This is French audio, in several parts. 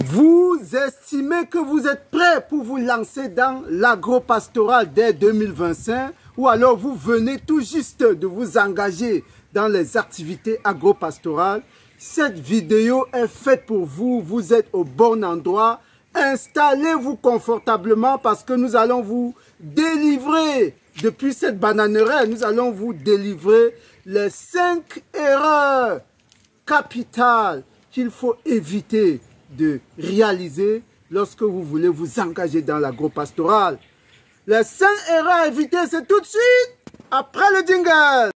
Vous estimez que vous êtes prêt pour vous lancer dans l'agro-pastoral dès 2025 ou alors vous venez tout juste de vous engager dans les activités agro-pastorales. Cette vidéo est faite pour vous, vous êtes au bon endroit. Installez-vous confortablement parce que nous allons vous délivrer, depuis cette bananerie, nous allons vous délivrer les 5 erreurs capitales qu'il faut éviter de réaliser lorsque vous voulez vous engager dans l'agro-pastoral. Les 5 erreurs à éviter, c'est tout de suite après le jingle.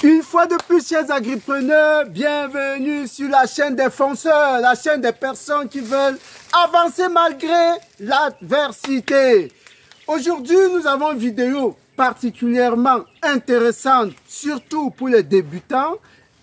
Une fois de plus, chers agripreneurs, bienvenue sur la chaîne des fonceurs, la chaîne des personnes qui veulent avancer malgré l'adversité. Aujourd'hui, nous avons une vidéo particulièrement intéressante, surtout pour les débutants.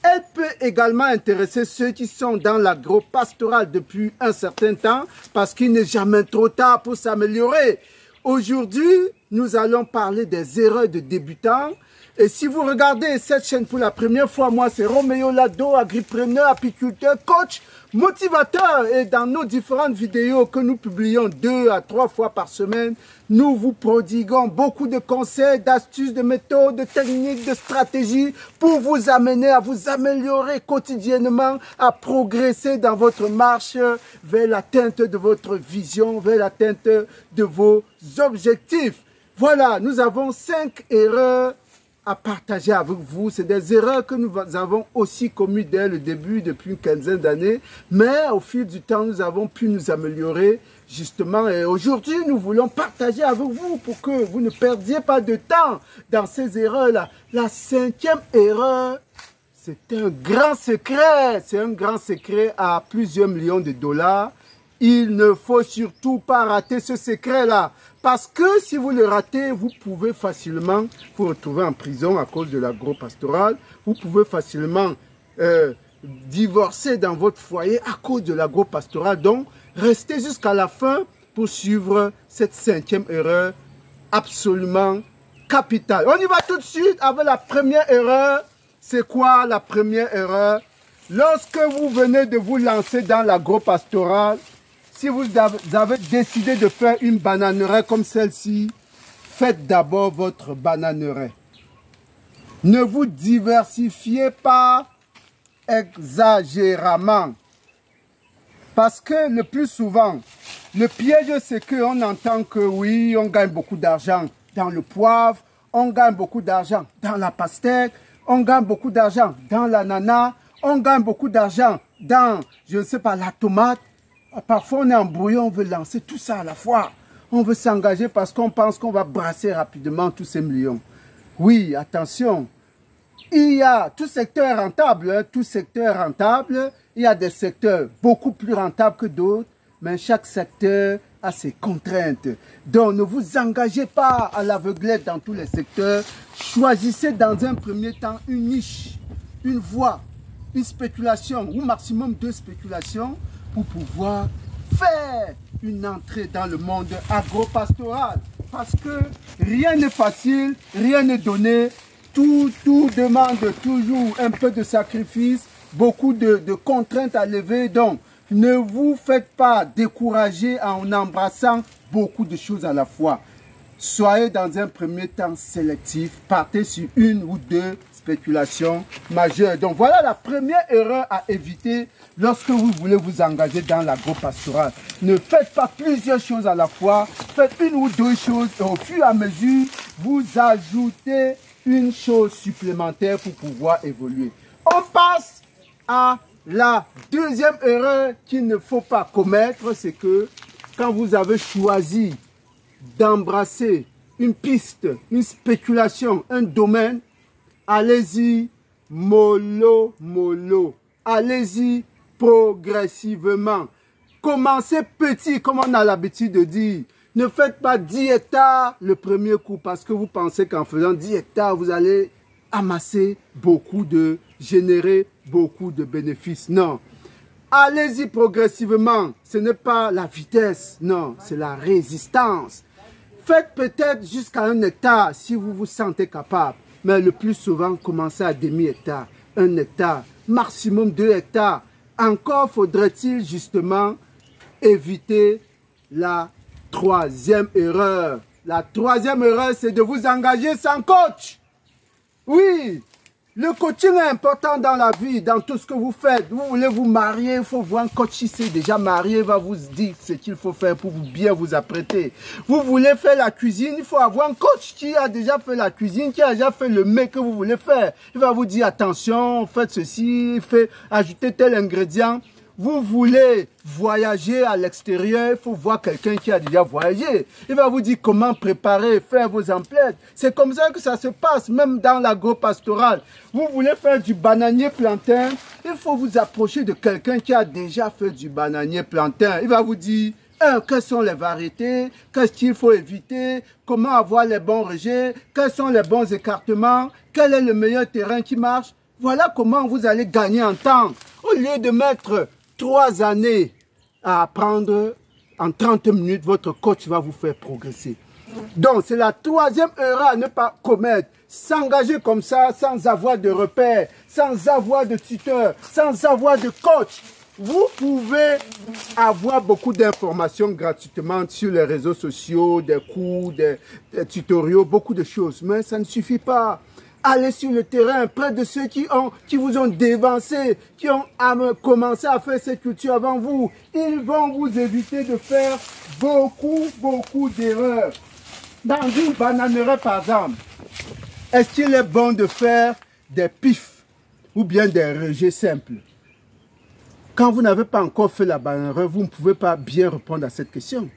Elle peut également intéresser ceux qui sont dans l'agro-pastoral depuis un certain temps, parce qu'il n'est jamais trop tard pour s'améliorer. Aujourd'hui, nous allons parler des erreurs de débutants. Et si vous regardez cette chaîne pour la première fois, moi c'est Roméo Lado, agripreneur, apiculteur, coach, motivateur. Et dans nos différentes vidéos que nous publions 2 à 3 fois par semaine, nous vous prodiguons beaucoup de conseils, d'astuces, de méthodes, de techniques, de stratégies pour vous amener à vous améliorer quotidiennement, à progresser dans votre marche vers l'atteinte de votre vision, vers l'atteinte de vos objectifs. Voilà, nous avons 5 erreurs à partager avec vous. C'est des erreurs que nous avons aussi commises dès le début, depuis une quinzaine d'années, mais au fil du temps, nous avons pu nous améliorer justement. Et aujourd'hui, nous voulons partager avec vous pour que vous ne perdiez pas de temps dans ces erreurs-là. La 5e erreur, c'est un grand secret. C'est un grand secret à plusieurs millions de dollars. Il ne faut surtout pas rater ce secret-là. Parce que si vous le ratez, vous pouvez facilement vous retrouver en prison à cause de l'agro-pastoral. Vous pouvez facilement divorcer dans votre foyer à cause de l'agro-pastoral. Donc, restez jusqu'à la fin pour suivre cette 5e erreur absolument capitale. On y va tout de suite avec la première erreur. C'est quoi la première erreur? Lorsque vous venez de vous lancer dans l'agro-pastoral, si vous avez décidé de faire une bananeraie comme celle-ci, faites d'abord votre bananeraie. Ne vous diversifiez pas exagérément. Parce que le plus souvent, le piège, c'est qu'on entend que oui, on gagne beaucoup d'argent dans le poivre, on gagne beaucoup d'argent dans la pastèque, on gagne beaucoup d'argent dans l'ananas, on gagne beaucoup d'argent dans, je ne sais pas, la tomate. Parfois, on est embrouillé, on veut lancer tout ça à la fois. On veut s'engager parce qu'on pense qu'on va brasser rapidement tous ces millions. Oui, attention. Il y a tout secteur rentable, hein, tout secteur rentable. Il y a des secteurs beaucoup plus rentables que d'autres, mais chaque secteur a ses contraintes. Donc, ne vous engagez pas à l'aveuglette dans tous les secteurs. Choisissez dans un premier temps une niche, une voie, une spéculation, ou maximum 2 spéculations, pour pouvoir faire une entrée dans le monde agro-pastoral. Parce que rien n'est facile, rien n'est donné. Tout demande toujours un peu de sacrifice, beaucoup de contraintes à lever. Donc, ne vous faites pas décourager en embrassant beaucoup de choses à la fois. Soyez dans un premier temps sélectif, partez sur 1 ou 2 spéculations majeures. Donc voilà la première erreur à éviter lorsque vous voulez vous engager dans l'agro-pastoral. Ne faites pas plusieurs choses à la fois, faites 1 ou 2 choses et au fur et à mesure, vous ajoutez une chose supplémentaire pour pouvoir évoluer. On passe à la 2e erreur qu'il ne faut pas commettre, c'est que quand vous avez choisi d'embrasser une piste, une spéculation, un domaine, allez-y mollo. Allez-y progressivement. Commencez petit, comme on a l'habitude de dire. Ne faites pas 10 hectares le premier coup parce que vous pensez qu'en faisant 10 hectares, vous allez amasser générer beaucoup de bénéfices. Non. Allez-y progressivement. Ce n'est pas la vitesse, non, c'est la résistance. Faites peut-être jusqu'à 1 hectare si vous vous sentez capable. Mais le plus souvent, commencez à demi-hectare, 1 hectare, maximum 2 hectares. Encore faudrait-il justement éviter la troisième erreur. La troisième erreur, c'est de vous engager sans coach. Oui, le coaching est important dans la vie, dans tout ce que vous faites. Vous voulez vous marier, il faut voir un coach qui s'est déjà marié, il va vous dire ce qu'il faut faire pour bien vous apprêter. Vous voulez faire la cuisine, il faut avoir un coach qui a déjà fait la cuisine, qui a déjà fait le mets que vous voulez faire. Il va vous dire attention, faites ceci, ajoutez tel ingrédient. Vous voulez voyager à l'extérieur, il faut voir quelqu'un qui a déjà voyagé. Il va vous dire comment préparer, faire vos emplettes. C'est comme ça que ça se passe, même dans l'agro-pastoral. Vous voulez faire du bananier plantain, il faut vous approcher de quelqu'un qui a déjà fait du bananier plantain. Il va vous dire quelles sont les variétés, qu'est-ce qu'il faut éviter, comment avoir les bons rejets, quels sont les bons écartements, quel est le meilleur terrain qui marche. Voilà comment vous allez gagner en temps. Au lieu de mettre 3 années à apprendre, en 30 minutes, votre coach va vous faire progresser. Donc, c'est la troisième erreur à ne pas commettre. S'engager comme ça, sans avoir de repères, sans avoir de tuteur, sans avoir de coach. Vous pouvez avoir beaucoup d'informations gratuitement sur les réseaux sociaux, des cours, des tutoriaux, beaucoup de choses. Mais ça ne suffit pas. Allez sur le terrain, près de ceux qui vous ont dévancé, qui ont commencé à faire cette culture avant vous. Ils vont vous éviter de faire beaucoup d'erreurs. Dans une bananerie, par exemple, est-ce qu'il est bon de faire des pifs ou bien des rejets simples? Quand vous n'avez pas encore fait la bananerie, vous ne pouvez pas bien répondre à cette question.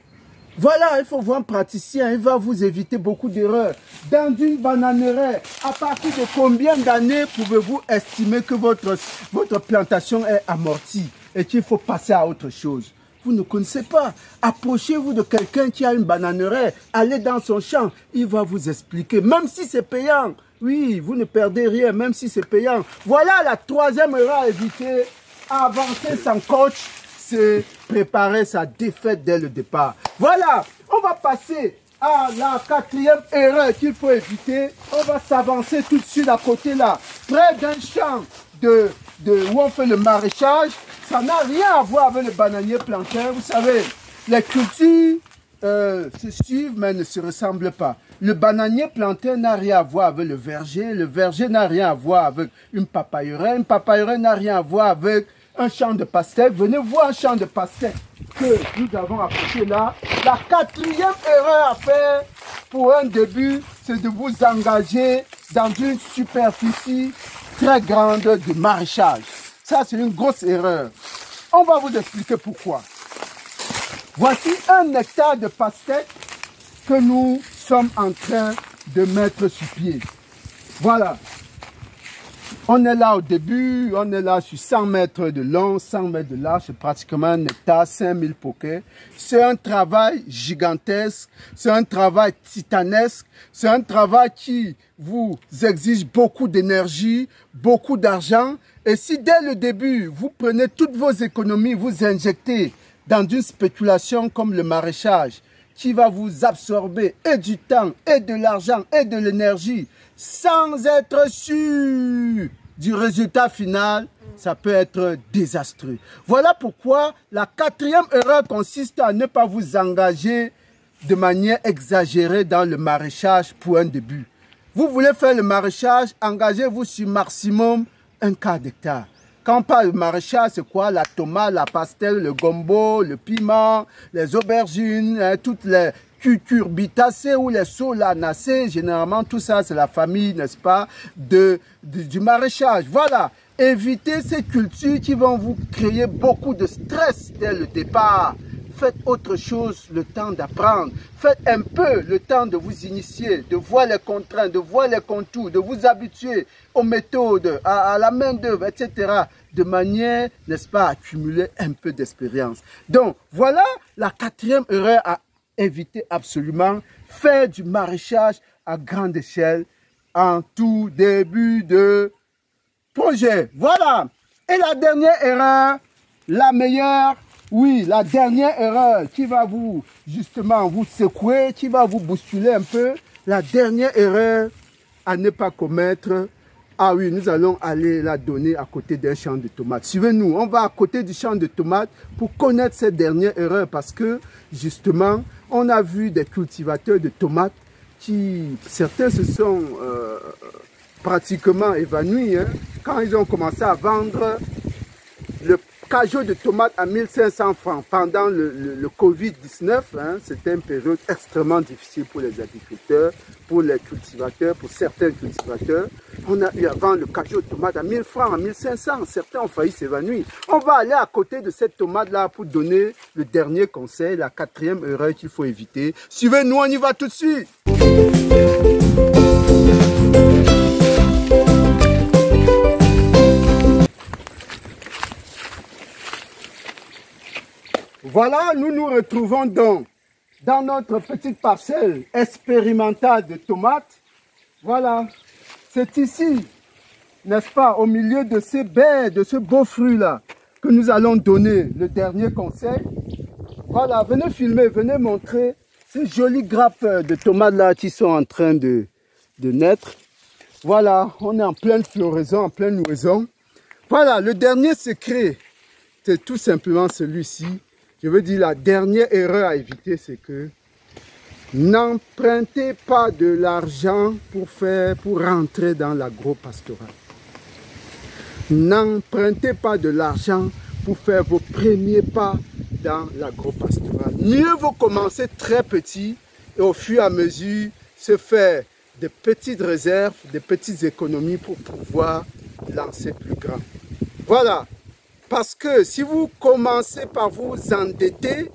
Voilà, il faut voir un praticien, il va vous éviter beaucoup d'erreurs. Dans une bananerie, à partir de combien d'années pouvez-vous estimer que votre plantation est amortie et qu'il faut passer à autre chose? Vous ne connaissez pas. Approchez-vous de quelqu'un qui a une bananerie, allez dans son champ, il va vous expliquer, même si c'est payant. Oui, vous ne perdez rien, même si c'est payant. Voilà la troisième erreur à éviter. Avancer sans coach, c'est préparer sa défaite dès le départ. Voilà, on va passer à la quatrième erreur qu'il faut éviter. On va s'avancer tout de suite à côté là, près d'un champ où on fait le maraîchage. Ça n'a rien à voir avec le bananier plantain. Vous savez, les cultures se suivent mais ne se ressemblent pas. Le bananier plantain n'a rien à voir avec le verger n'a rien à voir avec une papayerie n'a rien à voir avec un champ de pastèques. Venez voir un champ de pastèques que nous avons apporté là. La quatrième erreur à faire pour un début, c'est de vous engager dans une superficie très grande de maraîchage. Ça, c'est une grosse erreur. On va vous expliquer pourquoi. Voici 1 hectare de pastèques que nous sommes en train de mettre sur pied. Voilà. On est là au début, on est là sur 100 mètres de long, 100 mètres de large, c'est pratiquement 1 hectare, 5000 poquets. C'est un travail gigantesque, c'est un travail titanesque, c'est un travail qui vous exige beaucoup d'énergie, beaucoup d'argent. Et si dès le début, vous prenez toutes vos économies, vous injectez dans une spéculation comme le maraîchage, qui va vous absorber et du temps, et de l'argent, et de l'énergie, sans être sûr du résultat final, ça peut être désastreux. Voilà pourquoi la quatrième erreur consiste à ne pas vous engager de manière exagérée dans le maraîchage pour un début. Vous voulez faire le maraîchage, engagez-vous sur maximum 1/4 d'hectare. Quand on parle de maraîchage, c'est quoi? La tomate, la pastèque, le gombo, le piment, les aubergines, toutes les cucurbitacées ou les solanacées. Généralement, tout ça, c'est la famille, n'est-ce pas, du maraîchage. Voilà. Évitez ces cultures qui vont vous créer beaucoup de stress dès le départ. Faites autre chose le temps d'apprendre. Faites un peu le temps de vous initier, de voir les contraintes, de voir les contours, de vous habituer aux méthodes, à la main d'œuvre, etc. De manière, n'est-ce pas, à accumuler un peu d'expérience. Donc, voilà la quatrième erreur à éviter absolument. Faire du maraîchage à grande échelle en tout début de projet. Voilà. Et la dernière erreur, la meilleure, oui, la dernière erreur qui va vous, justement, vous secouer, qui va vous bousculer un peu. La dernière erreur à ne pas commettre. Ah oui, nous allons aller la donner à côté d'un champ de tomates. Suivez-nous, on va à côté du champ de tomates pour connaître cette dernière erreur parce que, justement, on a vu des cultivateurs de tomates qui, certains se sont pratiquement évanouis hein, quand ils ont commencé à vendre le cajot de tomates à 1500 francs pendant le Covid-19. Hein, c'était une période extrêmement difficile pour les agriculteurs, pour les cultivateurs, pour certains cultivateurs. On a eu à vendre le cajot de tomates à 1000 francs, à 1500. Certains ont failli s'évanouir. On va aller à côté de cette tomate-là pour donner le dernier conseil, la quatrième erreur qu'il faut éviter. Suivez-nous, on y va tout de suite. Voilà, nous nous retrouvons donc dans notre petite parcelle expérimentale de tomates. Voilà, c'est ici, n'est-ce pas, au milieu de ces baies, de ce beau fruit-là, que nous allons donner le dernier conseil. Voilà, venez filmer, venez montrer ces jolies grappes de tomates-là qui sont en train de naître. Voilà, on est en pleine floraison, en pleine nouaison. Voilà, le dernier secret, c'est tout simplement celui-ci. Je veux dire, la dernière erreur à éviter, c'est que n'empruntez pas de l'argent pour rentrer dans l'agro-pastoral. N'empruntez pas de l'argent pour faire vos premiers pas dans l'agro-pastoral. Mieux vaut commencer très petit et au fur et à mesure se faire des petites réserves, des petites économies pour pouvoir lancer plus grand. Voilà. Parce que si vous commencez par vous endetter,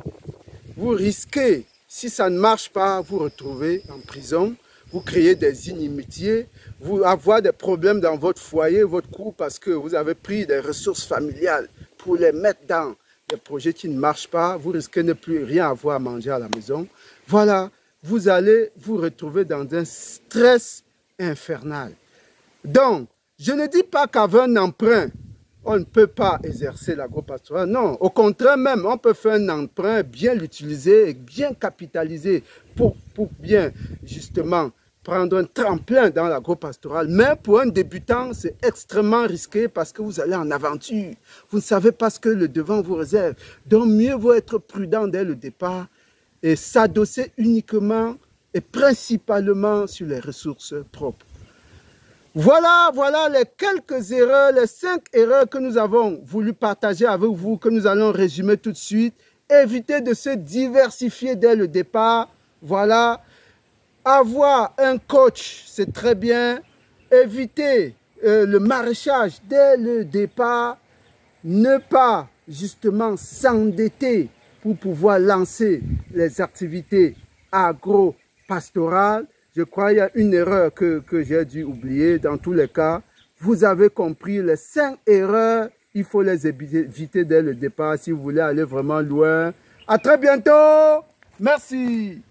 vous risquez, si ça ne marche pas, vous retrouver en prison, vous créez des inimitiés, vous avoir des problèmes dans votre foyer, votre couple, parce que vous avez pris des ressources familiales pour les mettre dans des projets qui ne marchent pas, vous risquez de ne plus rien avoir à manger à la maison. Voilà, vous allez vous retrouver dans un stress infernal. Donc, je ne dis pas qu'avec un emprunt, on ne peut pas exercer l'agro-pastoral. Non, au contraire même, on peut faire un emprunt, bien l'utiliser et bien capitaliser pour bien justement prendre un tremplin dans l'agro-pastoral. Mais pour un débutant, c'est extrêmement risqué parce que vous allez en aventure. Vous ne savez pas ce que le devant vous réserve. Donc mieux vaut être prudent dès le départ et s'adosser uniquement et principalement sur les ressources propres. Voilà les quelques erreurs, les 5 erreurs que nous avons voulu partager avec vous, que nous allons résumer tout de suite. Évitez de se diversifier dès le départ. Voilà. Avoir un coach, c'est très bien. Évitez le maraîchage dès le départ. Ne pas justement s'endetter pour pouvoir lancer les activités agro-pastorales. Je crois qu'il y a une erreur que j'ai dû oublier. Dans tous les cas, vous avez compris les 5 erreurs. Il faut les éviter dès le départ si vous voulez aller vraiment loin. À très bientôt. Merci.